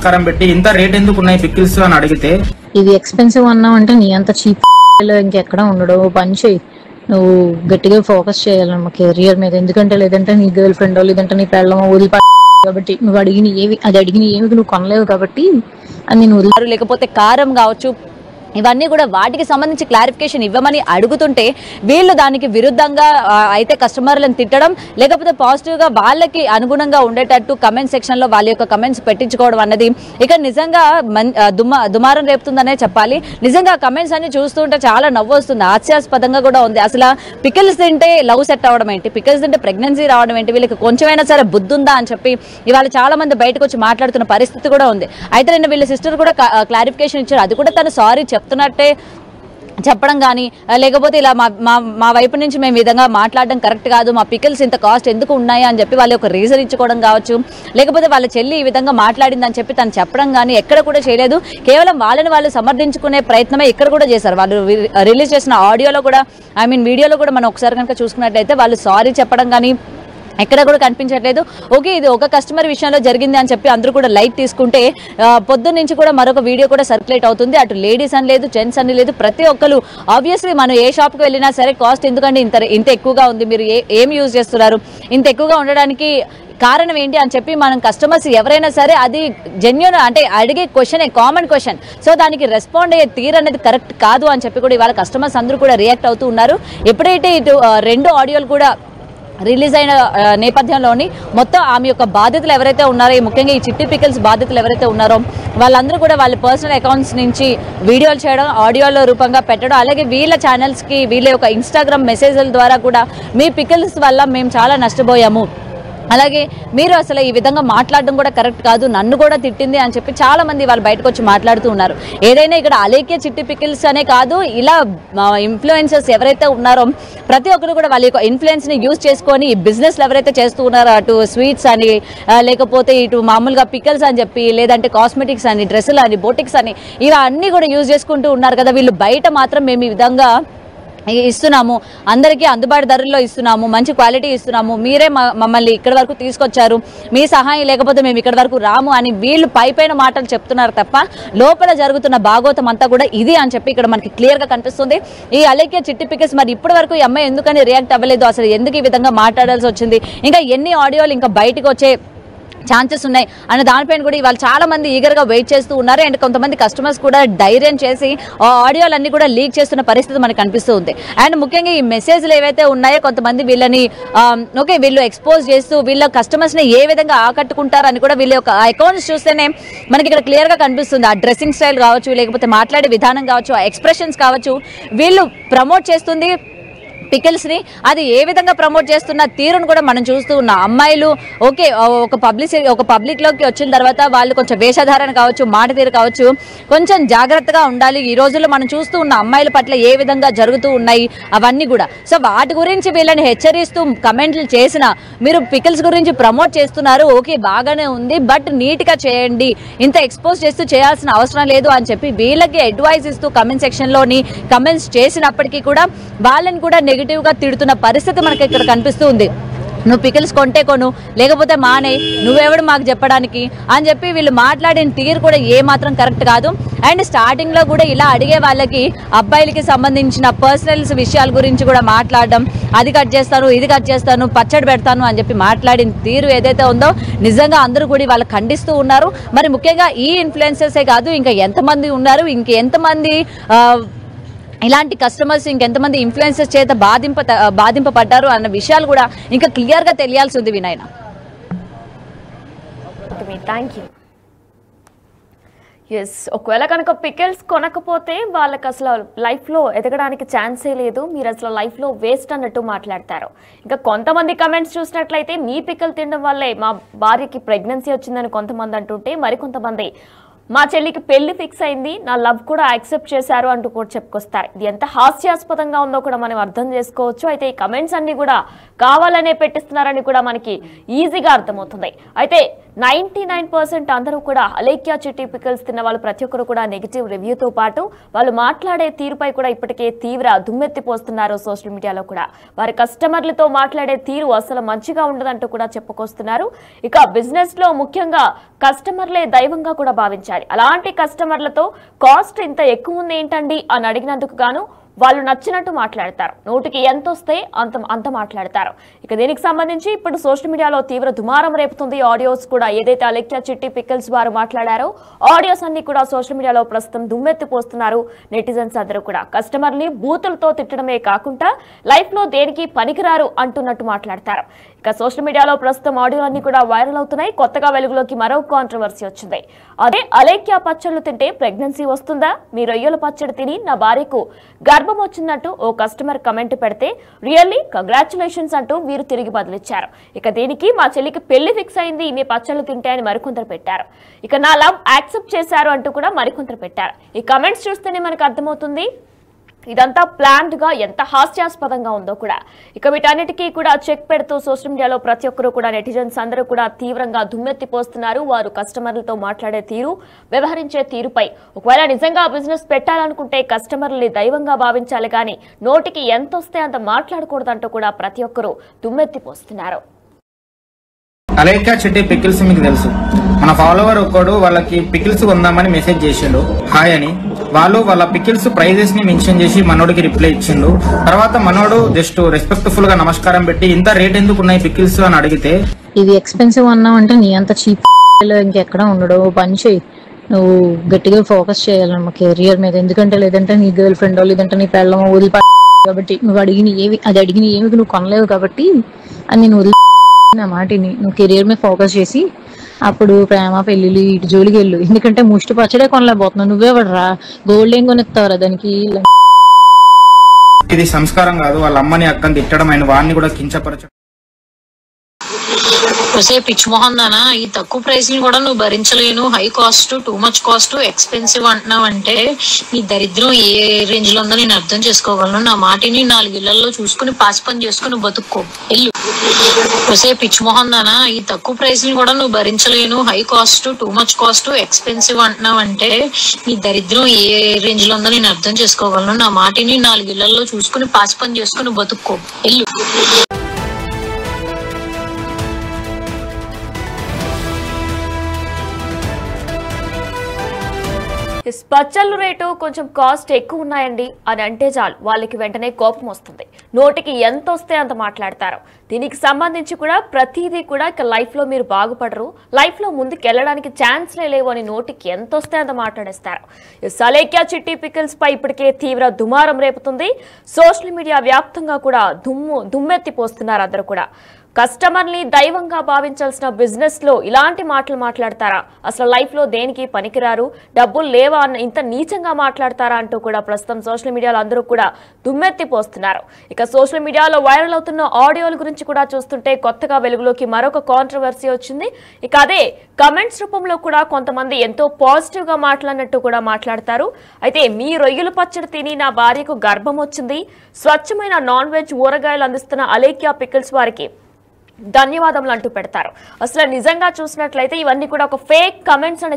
నమస్కారం పెట్టి ఇంత రేట్ ఎందుకు ఉన్నాయి పికిల్స్ అని అడిగితే ఇది ఎక్స్పెన్సివ్ అన్నావు అంటే నీ అంత చీప్ ఇంకెక్కడ ఉండడు. పని చేయి, నువ్వు గట్టిగా ఫోకస్ చేయాలన్నమా కెరియర్ మీద. ఎందుకంటే లేదంటే నీ గర్ల్ ఫ్రెండ్ లేదంటే నీ పెళ్ళమో వదిలిపో కాబట్టి నువ్వు అడిగిన ఏమి నువ్వు కొనలేవు కాబట్టి అది నేను వదిలి. లేకపోతే కారం కావచ్చు, ఇవన్నీ కూడా వాటికి సంబంధించి క్లారిఫికేషన్ ఇవ్వమని అడుగుతుంటే వీళ్ళు దానికి విరుద్ధంగా అయితే కస్టమర్లను తిట్టడం, లేకపోతే పాజిటివ్గా వాళ్ళకి అనుగుణంగా ఉండేటట్టు కమెంట్ సెక్షన్లో వాళ్ళ యొక్క కమెంట్స్ పెట్టించుకోవడం అన్నది ఇక నిజంగా దుమారం రేపుతుందనే చెప్పాలి. నిజంగా కమెంట్స్ అన్ని చూస్తుంటే చాలా నవ్వు వస్తుంది, హాస్యాస్పదంగా కూడా ఉంది. అసలు పికిల్స్ తింటే లవ్ సెట్ అవ్వడం ఏంటి, పికిల్స్ తింటే ప్రెగ్నెన్సీ రావడం ఏంటి, వీళ్ళకి కొంచెమైనా సరే బుద్ధి ఉందా అని చెప్పి ఇవాళ చాలా మంది బయటకు వచ్చి మాట్లాడుతున్న పరిస్థితి కూడా ఉంది. అయితే నిన్న వీళ్ళ సిస్టర్ కూడా క్లారిఫికేషన్ ఇచ్చారు. అది కూడా తను సారీ చెప్తున్నట్టే చెప్పడం కానీ, లేకపోతే ఇలా మా వైపు నుంచి మేము విధంగా మాట్లాడడం కరెక్ట్ కాదు, మా పికిల్స్ ఇంత కాస్ట్ ఎందుకు ఉన్నాయి అని చెప్పి వాళ్ళ యొక్క రీజన్ ఇచ్చుకోవడం కావచ్చు, లేకపోతే వాళ్ళ చెల్లి ఈ విధంగా మాట్లాడిందని చెప్పి తను చెప్పడం కానీ ఎక్కడ కూడా చేయలేదు. కేవలం వాళ్ళని వాళ్ళు సమర్థించుకునే ప్రయత్నమే ఇక్కడ కూడా చేశారు. వాళ్ళు రిలీజ్ చేసిన ఆడియోలో కూడా వీడియోలో కూడా మనం ఒకసారి కనుక చూసుకున్నట్లయితే వాళ్ళు సారీ చెప్పడం కానీ ఎక్కడ కూడా కనిపించట్లేదు. ఓకే, ఇది ఒక కస్టమర్ విషయంలో జరిగింది అని చెప్పి అందరూ కూడా లైట్ తీసుకుంటే పొద్దున్న నుంచి కూడా మరొక వీడియో కూడా సర్క్యులేట్ అవుతుంది. అటు లేడీస్ అని లేదు, జెంట్స్ అని లేదు, ప్రతి ఒక్కరు ఆబ్వియస్లీ మనం ఏ షాప్కి వెళ్ళినా సరే కాస్ట్ ఎందుకంటే ఇంత ఎక్కువగా ఉంది, మీరు ఏం యూజ్ చేస్తున్నారు, ఇంత ఎక్కువగా ఉండడానికి కారణం ఏంటి అని చెప్పి మనం కస్టమర్స్ ఎవరైనా సరే అది జెన్యూన్ అంటే అడిగే క్వశ్చన్ కామన్ క్వశ్చన్, సో దానికి రెస్పాండ్ అయ్యే తీరు అనేది కరెక్ట్ కాదు అని చెప్పి కూడా ఇవాళ కస్టమర్స్ అందరూ కూడా రియాక్ట్ అవుతూ ఉన్నారు. ఎప్పుడైతే ఇటు రెండు ఆడియోలు కూడా రిలీజ్ అయిన నేపథ్యంలోని మొత్తం ఆమె యొక్క బాధితులు ఎవరైతే ఉన్నారో, ముఖ్యంగా ఈ చిట్టి పికిల్స్ బాధితులు ఎవరైతే ఉన్నారో వాళ్ళందరూ కూడా వాళ్ళ పర్సనల్ అకౌంట్స్ నుంచి వీడియోలు చేయడం, ఆడియోల రూపంగా పెట్టడం, అలాగే వీళ్ళ ఛానల్స్కి వీళ్ళ యొక్క ఇన్స్టాగ్రామ్ మెసేజ్ల ద్వారా కూడా మీ పికిల్స్ వల్ల మేము చాలా నష్టపోయాము, అలాగే మీరు అసలు ఈ విధంగా మాట్లాడడం కూడా కరెక్ట్ కాదు, నన్ను కూడా తిట్టింది అని చెప్పి చాలా మంది వాళ్ళు బయటకు వచ్చి మాట్లాడుతూ ఉన్నారు. ఏదైనా ఇక్కడ అలేఖ్య చిట్టి పికిల్స్ అనే కాదు, ఇలా ఇన్ఫ్లుయెన్సర్స్ ఎవరైతే ఉన్నారో ప్రతి ఒక్కరు కూడా వాళ్ళ యొక్క ఇన్ఫ్లుయెన్స్ ని యూజ్ చేసుకొని ఈ బిజినెస్లు ఎవరైతే చేస్తూ ఉన్నారో అటు స్వీట్స్ అని, లేకపోతే ఇటు మామూలుగా పికిల్స్ అని చెప్పి, లేదంటే కాస్మెటిక్స్ అని, డ్రెస్సులు అని, బోటిక్స్ అని, ఇలా అన్ని కూడా యూజ్ చేసుకుంటూ ఉన్నారు కదా. వీళ్ళు బయట మాత్రం మేము ఈ విధంగా ఇస్తున్నాము, అందరికీ అందుబాటు ధరల్లో ఇస్తున్నాము, మంచి క్వాలిటీ ఇస్తున్నాము, మీరే మమ్మల్ని ఇక్కడి వరకు తీసుకొచ్చారు, మీ సహాయం లేకపోతే మేము ఇక్కడి వరకు రాము అని వీళ్ళు పైపైన మాటలు చెప్తున్నారు తప్ప లోపల జరుగుతున్న భాగవతం అంతా కూడా ఇది అని చెప్పి ఇక్కడ మనకి క్లియర్గా కనిపిస్తుంది. ఈ అలేఖ్య చిట్టి పికిల్స్ మరి ఇప్పటి వరకు ఈ అమ్మాయి ఎందుకని రియాక్ట్ అవ్వలేదు, అసలు ఎందుకు ఈ విధంగా మాట్లాడాల్సి వచ్చింది, ఇంకా ఎన్ని ఆడియోలు ఇంకా బయటకు వచ్చే ఛాన్సెస్ ఉన్నాయి అన్న దానిపైన కూడా ఇవాళ చాలా మంది ఈగర్గా వెయిట్ చేస్తూ ఉన్నారు. అండ్ కొంతమంది కస్టమర్స్ కూడా ధైర్యం చేసి ఆడియోలన్నీ కూడా లీక్ చేస్తున్న పరిస్థితి మనకు కనిపిస్తూ ఉంది. అండ్ ముఖ్యంగా ఈ మెసేజ్లు ఏవైతే ఉన్నాయో కొంతమంది వీళ్ళని వీళ్ళు ఎక్స్పోజ్ చేస్తూ వీళ్ళ కస్టమర్స్ని ఏ విధంగా ఆకట్టుకుంటారని కూడా వీళ్ళ యొక్క అకౌంట్స్ చూస్తేనే మనకి ఇక్కడ క్లియర్గా కనిపిస్తుంది. ఆ డ్రెస్సింగ్ స్టైల్ కావచ్చు, లేకపోతే మాట్లాడే విధానం కావచ్చు, ఆ ఎక్స్ప్రెషన్స్ కావచ్చు, వీళ్ళు ప్రమోట్ చేస్తుంది పికిల్స్ ని, అది ఏ విధంగా ప్రమోట్ చేస్తున్న తీరును కూడా మనం చూస్తూ ఉన్నాం. అమ్మాయిలు ఓకే ఒక పబ్లిక్ లోకి వచ్చిన తర్వాత వాళ్ళు కొంచెం వేషధారణ కావచ్చు, మాట తీరు కావచ్చు, కొంచెం జాగ్రత్తగా ఉండాలి. ఈ రోజుల్లో మనం చూస్తూ ఉన్న అమ్మాయిల పట్ల ఏ విధంగా జరుగుతూ ఉన్నాయి అవన్నీ కూడా. సో వాటి గురించి వీళ్ళని హెచ్చరిస్తూ కమెంట్లు చేసిన, మీరు పికిల్స్ గురించి ప్రమోట్ చేస్తున్నారు, ఓకే బాగానే ఉంది, బట్ నీట్ గా చేయండి, ఇంత ఎక్స్పోజ్ చేస్తూ చేయాల్సిన అవసరం లేదు అని చెప్పి వీళ్ళకి అడ్వైస్ ఇస్తూ కమెంట్ సెక్షన్ లోని కమెంట్స్ చేసినప్పటికీ కూడా వాళ్ళని కూడా నెగిటివ్ గా తిడుతున్న పరిస్థితి మనకి ఇక్కడ కనిపిస్తూ ఉంది. నువ్వు పికిల్స్ కొంటే కొను, లేకపోతే మానే, నువ్వెవడు మాకు చెప్పడానికి అని చెప్పి వీళ్ళు మాట్లాడిన తీరు కూడా ఏమాత్రం కరెక్ట్ కాదు. అండ్ స్టార్టింగ్ లో కూడా ఇలా అడిగే వాళ్ళకి అబ్బాయిలకి సంబంధించిన పర్సనల్స్ విషయాల గురించి కూడా మాట్లాడడం, అది కట్ చేస్తాను, ఇది కట్ చేస్తాను, పచ్చడి పెడతాను అని చెప్పి మాట్లాడిన తీరు ఏదైతే ఉందో నిజంగా అందరూ కూడా వాళ్ళు ఖండిస్తూ ఉన్నారు. మరి ముఖ్యంగా ఈ ఇన్ఫ్లుయెన్సర్సే కాదు, ఇంకా ఎంతమంది ఉన్నారు, ఇంకెంతమంది ఇలాంటి కస్టమర్స్, ఇంకెంతమంది ఇన్ఫ్లుయెన్సర్స్ చేత బాధింపబడ్డారు అన్న విషయాలు కూడా ఇంకా క్లియర్ గా తెలియాల్సి ఉంది. వినయన, థ్యాంక్ యూ. ఎస్, ఒకవేళ కనుక పికిల్స్ కొనకపోతే వాళ్ళకి అసలు లైఫ్లో ఎదగడానికి ఛాన్సే లేదు, మీరు అసలు లైఫ్లో వేస్ట్ అన్నట్టు మాట్లాడతారు. ఇంకా కొంతమంది కమెంట్స్ చూసినట్లయితే మీ పికిల్ తినడం వల్లే మా భార్యకి ప్రెగ్నెన్సీ వచ్చిందని కొంతమంది అంటుంటే, మరికొంతమంది మా చెల్లికి పెళ్లి ఫిక్స్ అయింది, నా లవ్ కూడా యాక్సెప్ట్ చేశారు అంటూ కూడా చెప్పుకొస్తారు. ఇది ఎంత హాస్యాస్పదంగా ఉందో కూడా మనం అర్థం చేసుకోవచ్చు. అయితే ఈ కమెంట్స్ అన్ని కూడా కావాలనే పెట్టిస్తున్నారని కూడా మనకి ఈజీగా అర్థమవుతుంది. అయితే 99% అందరూ కూడా అలేఖ్య చిట్టి పికిల్స్ తిన్న వాళ్ళు ప్రతి ఒక్కరు కూడా నెగిటివ్ రివ్యూతో పాటు వాళ్ళు మాట్లాడే తీరుపై కూడా ఇప్పటికే తీవ్ర దుమ్మెత్తిపోస్తున్నారు. సోషల్ మీడియాలో కూడా వారి కస్టమర్లతో మాట్లాడే తీరు అసలు మంచిగా ఉండదంటూ కూడా చెప్పుకొస్తున్నారు. ఇక బిజినెస్ లో ముఖ్యంగా కస్టమర్లే దైవంగా కూడా భావించాలి. అలాంటి కస్టమర్లతో కాస్ట్ ఇంత ఎక్కువ ఉంది ఏంటండి అని అడిగినందుకు గాను వాళ్ళు నచ్చినట్టు మాట్లాడతారు. నోటికి ఎంత వస్తే అంత మాట్లాడతారు. ఇక దీనికి సంబంధించి ఇప్పుడు సోషల్ మీడియాలో తీవ్ర దుమారం రేపుతుంది. ఆడియోస్ కూడా ఏదైతే అలేఖ్య చిట్టి పికిల్స్ వారు మాట్లాడారో ఆడియోస్ అన్ని కూడా సోషల్ మీడియాలో ప్రస్తుతం దుమ్మెత్తిపోస్తున్నారు. నెటిజన్స్ అందరూ కూడా కస్టమర్ని బూతులతో తిట్టడమే కాకుండా లైఫ్ లో దేనికి పనికిరారు అంటున్నట్టు మాట్లాడతారు. ఇక సోషల్ మీడియాలో ప్రస్తుతం ఆడియోలన్నీ కూడా వైరల్ అవుతున్నాయి. కొత్తగా వెలుగులోకి మరో కాంట్రవర్సీ వచ్చింది. అదే అలేఖ్య పచ్చళ్ళు తింటే ప్రెగ్నెన్సీ వస్తుందా? మీ రొయ్యల పచ్చడి తిని నా భార్యకు గర్భం వచ్చిందంటూ ఓ కస్టమర్ కమెంట్ పెడితే రియల్లీ కంగ్రాచులేషన్స్ అంటూ వీరు తిరిగి బదిలిచ్చారు. ఇక దీనికి మా చెల్లికి పెళ్లి ఫిక్స్ అయింది, మీ పచ్చళ్ళు తింటే అని మరికొందరు పెట్టారు. ఇక నా లవ్ యాక్సెప్ట్ చేశారు అంటూ కూడా మరికొందరు పెట్టారు. ఈ కమెంట్స్ చూస్తేనే మనకు అర్థమవుతుంది ఇదంతా ప్లాన్డ్ గా ఎంత హాస్యాస్పదంగా ఉందో కూడా. ఇక వీటన్నిటికీ కూడా చెక్ పెడుతూ సోషల్ మీడియాలో ప్రతి ఒక్కరు కూడా నెటిజన్స్ అందరూ కూడా తీవ్రంగా దుమ్మెత్తిపోస్తున్నారు. వారు కస్టమర్లతో మాట్లాడే తీరు, వ్యవహరించే తీరుపై ఒకవేళ నిజంగా బిజినెస్ పెట్టాలనుకుంటే కస్టమర్లని దైవంగా భావించాలి కానీ నోటికి ఎంత వస్తే అంత మాట్లాడకూడదంటూ కూడా ప్రతి ఒక్కరు దుమ్మెత్తిపోస్తున్నారు. అలేఖ్య చిట్టి పికిల్స్ మీకు తెలుసు. మన ఫాలోవర్ ఒక్కడు వాళ్ళకి పికిల్స్ కొందామని మెసేజ్ చేసిండు హాయ్ అని. వాళ్ళు వాళ్ళ పికిల్స్ ప్రైజెస్ ని మెన్షన్ చేసి మనోడికి రిప్లై ఇచ్చిండు. తర్వాత మనోడు జస్ట్ రెస్పెక్ట్ఫుల్ గా నమస్కారం పెట్టి ఇంత రేట్ ఎందుకు ఉన్నాయి పికిల్స్ అని అడిగితే ఇది ఎక్స్పెన్సివ్ అన్నావు అంటే నీ అంత చీప్ ఇంకెక్కడ ఉండడు. పని చేయి, నువ్వు గట్టిగా ఫోకస్ చేయాలి మా కెరియర్ మీద. ఎందుకంటే లేదంటే నీ గర్ల్ ఫ్రెండ్ లేదంటే నీ పెళ్ళమో వదిలిపా కాబట్టి నువ్వు అడిగిన ఏమి నువ్వు కొనలేవు కాబట్టి అని నేను వదిలి నా మాటిని నువ్వు కెరియర్ మీద ఫోకస్ చేసి అప్పుడు ప్రేమ పెళ్లిళ్ళు ఇటు జోలికి వెళ్ళు. ఎందుకంటే ముష్టి పచ్చడే కొనలేకపోతున్నావు. నువ్వే పడరా గోల్డ్ ఏం కొనిస్తావురా దానికి. ఇది సంస్కారం కాదు. వాళ్ళ అమ్మని అక్కని తిట్టడం, ఆయన వాడిని కూడా కించపరచడం. పిచ్చి మొహం దానా, ఈ తక్కువ ప్రైస్ ని కూడా నువ్వు భరించలేను, high cost, too much cost, expensive అంటున్నావు అంటే నీ దరిద్రం ఏ రేంజ్ లో ఉందో నేను అర్థం చేసుకోగలను. నా మాటిని 4 ఇళ్లలో చూసుకుని పాసి పని చేసుకుని బతుక్కో వెళ్ళు. పిచ్చి మొహం దానా, ఈ తక్కువ ప్రైస్ ని కూడా నువ్వు భరించలేను, high cost, too much cost, expensive అంటున్నావు అంటే నీ దరిద్రం ఏ రేంజ్ లో ఉందో నేను అర్థం చేసుకోగలను. నా మాటిని 4 ఇళ్లలో చూసుకుని పాసి పని చేసుకుని బతుక్కో వెళ్ళు. పచ్చళ్ళు రేటు కొంచెం కాస్ట్ ఎక్కువ ఉన్నాయండి అని అంటే చాలు వాళ్ళకి వెంటనే కోపం వస్తుంది. నోటికి ఎంత వస్తే అంత మాట్లాడతారు. దీనికి సంబంధించి కూడా ప్రతిదీ కూడా ఇక లైఫ్లో మీరు బాగుపడరు, లైఫ్లో ముందుకు వెళ్ళడానికి ఛాన్స్లే లేవు అని నోటికి ఎంత వస్తే అంత మాట్లాడేస్తారు. అలేఖ్య చిట్టి పికిల్స్ పై ఇప్పటికే తీవ్ర దుమారం రేపుతుంది. సోషల్ మీడియా వ్యాప్తంగా కూడా దుమ్మెత్తిపోస్తున్నారు అందరూ కూడా. కస్టమర్ని దైవంగా భావించాల్సిన బిజినెస్ లో ఇలాంటి మాటలు మాట్లాడతారా? అసలు లైఫ్ లో దేనికి పనికిరారు, డబ్బులు లేవా అన్న ఇంత నీచంగా మాట్లాడతారా అంటూ కూడా ప్రస్తుతం సోషల్ మీడియాలో అందరూ కూడా దుమ్మెత్తిపోస్తున్నారు. ఇక సోషల్ మీడియాలో వైరల్ అవుతున్న ఆడియోల గురించి కూడా చూస్తుంటే కొత్తగా వెలుగులోకి మరొక కాంట్రవర్సీ వచ్చింది. ఇక అదే కమెంట్స్ రూపంలో కూడా కొంతమంది ఎంతో పాజిటివ్ గా మాట్లాడినట్టు కూడా మాట్లాడతారు. అయితే మీ రొయ్యల పచ్చడి తిని నా భార్యకు గర్భం వచ్చింది, స్వచ్ఛమైన నాన్ వెజ్ ఊరగాయలు అందిస్తున్న అలేఖ్య పికిల్స్ వారికి ధన్యవాదములు అంటూ పెడతారు. అసలు నిజంగా చూసినట్లయితే ఇవన్నీ కూడా ఒక ఫేక్ కమెంట్స్ అని